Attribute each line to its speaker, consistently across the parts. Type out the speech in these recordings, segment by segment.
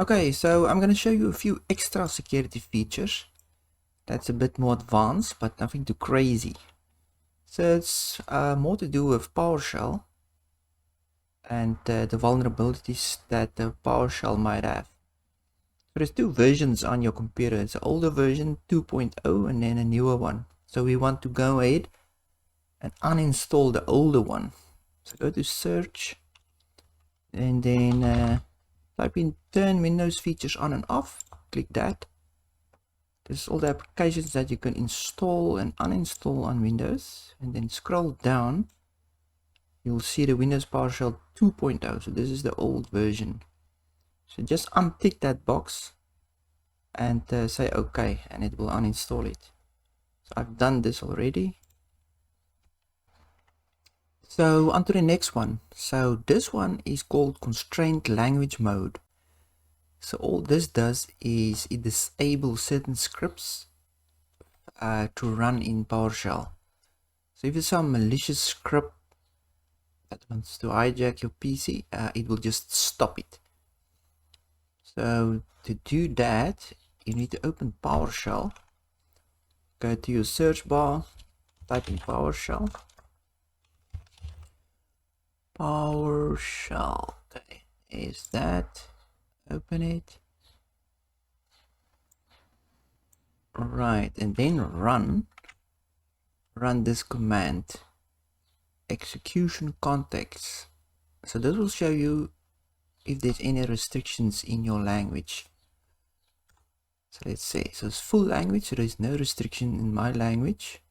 Speaker 1: Okay, so I'm going to show you a few extra security features. That's a bit more advanced, but nothing too crazy. So it's more to do with PowerShell and the vulnerabilities that the PowerShell might have. So there's two versions on your computer. It's an older version 2.0 and then a newer one. So we want to go ahead and uninstall the older one. So go to search and then type in turn Windows features on and off. Click that. This is all the applications that you can install and uninstall on Windows, and then scroll down. You'll see the Windows PowerShell 2.0. So this is the old version. So just untick that box and say OK, and it will uninstall it. So I've done this already. So on to the next one. So this one is called constrained language mode. So all this does is it disables certain scripts to run in PowerShell. So if it's some malicious script that wants to hijack your PC, it will just stop it. So to do that, you need to open PowerShell. Go to your search bar, type in PowerShell. PowerShell. Okay, is that? Open it. Right, and then run this command, execution context. So this will show you if there's any restrictions in your language. So let's say, so it's full language, so there's no restriction in my language,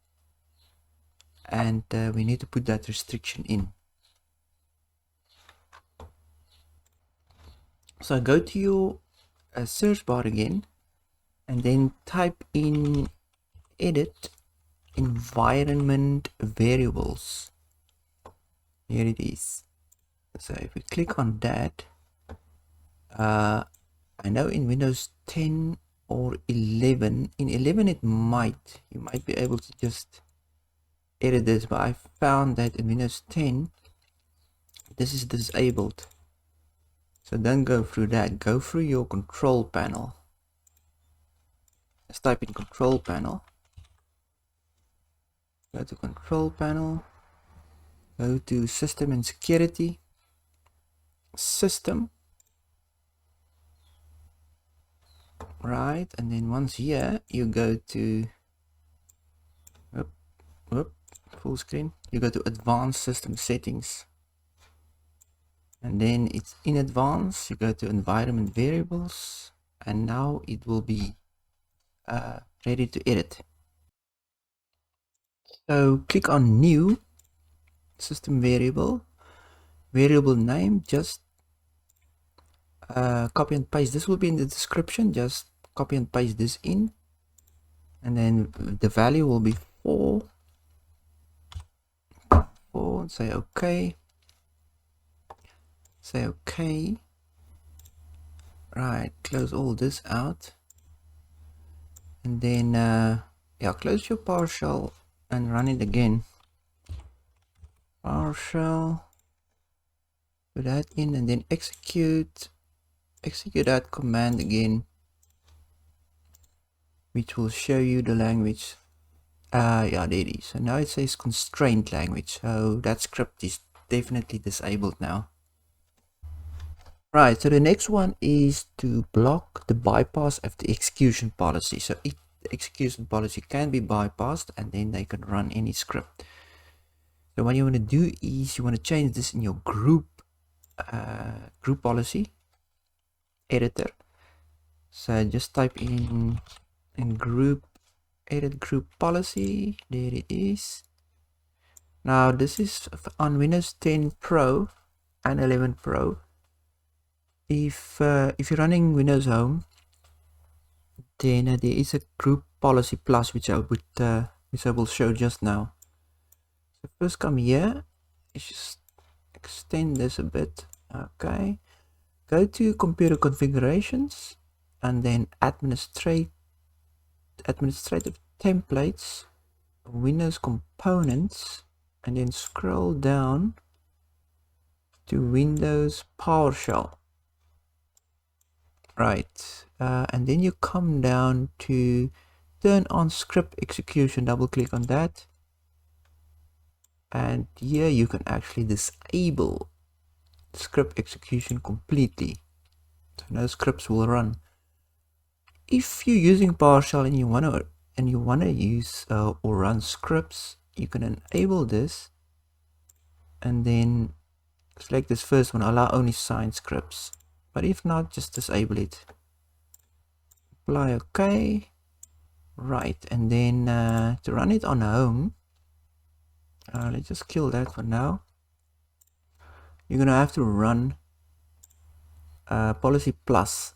Speaker 1: and we need to put that restriction in. So go to your search bar again, and then type in edit environment variables. Here it is. So if we click on that, I know in Windows 10 or 11, in 11 you might be able to just edit this, but I found that in Windows 10 this is disabled. So don't go through that, go through your control panel. Let's type in control panel. Go to control panel, go to system and security, system, right, and then once here you go to full screen, you go to advanced system settings, and then it's in advanced, you go to environment variables, and now it will be ready to edit. So click on new system variable name, just copy and paste. This will be in the description, just copy and paste this in, and then the value will be 4, say OK, right, close all this out, and then yeah, close your PowerShell and run it again. PowerShell, put that in, and then execute that command again, which will show you the language. Yeah, there it is. So now it says constrained language, so that script is definitely disabled now. Right, so the next one is to block the bypass of the execution policy. So if the execution policy can be bypassed, and then they can run any script. So what you want to do is you want to change this in your group policy editor. So just type in group, edit group policy. There it is. Now this is on Windows 10 Pro and 11 Pro. If you're running Windows Home, then there is a group policy plus, which I will show just now. So first come here, just extend this a bit. Okay, go to computer configurations, and then administrative templates, Windows components, and then scroll down to Windows PowerShell. Right, and then you come down to turn on script execution, double click on that, and here you can actually disable script execution completely, so no scripts will run. If you're using PowerShell and you wanna use or run scripts, you can enable this and then select this first one, allow only signed scripts, but if not, just disable it. Apply OK. Right, and then to run it on home, let's just kill that for now. You're gonna have to run policy plus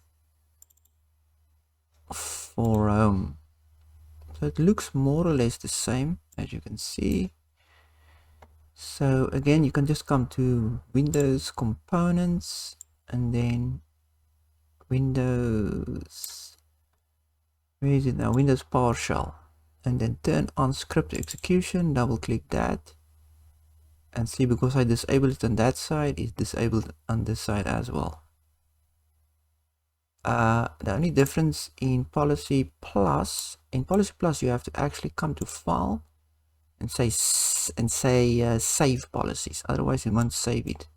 Speaker 1: for home. So it looks more or less the same as you can see. So again, you can just come to Windows Components and then Windows, where is it now? Windows PowerShell, and then turn on script execution, double click that, and see, because I disabled it on that side, it's disabled on this side as well. The only difference in Policy Plus, you have to actually come to File and say Save Policies, otherwise it won't save it.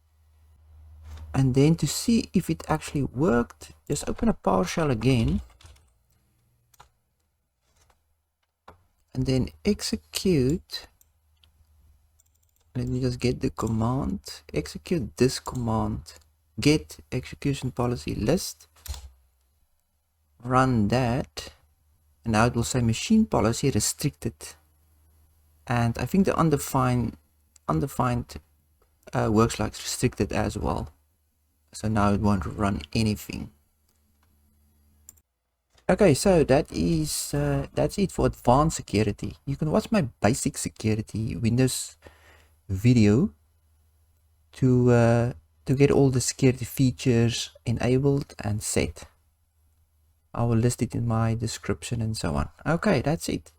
Speaker 1: And then to see if it actually worked, just open up PowerShell again and then execute. Let me just get the command, execute this command, Get-ExecutionPolicy List. Run that, and now it will say machine policy restricted, and I think the undefined works like restricted as well, so now it won't run anything. Okay, so that's it for advanced security. You can watch my basic security Windows video to get all the security features enabled and set. I will list it in my description and so on. Okay, that's it.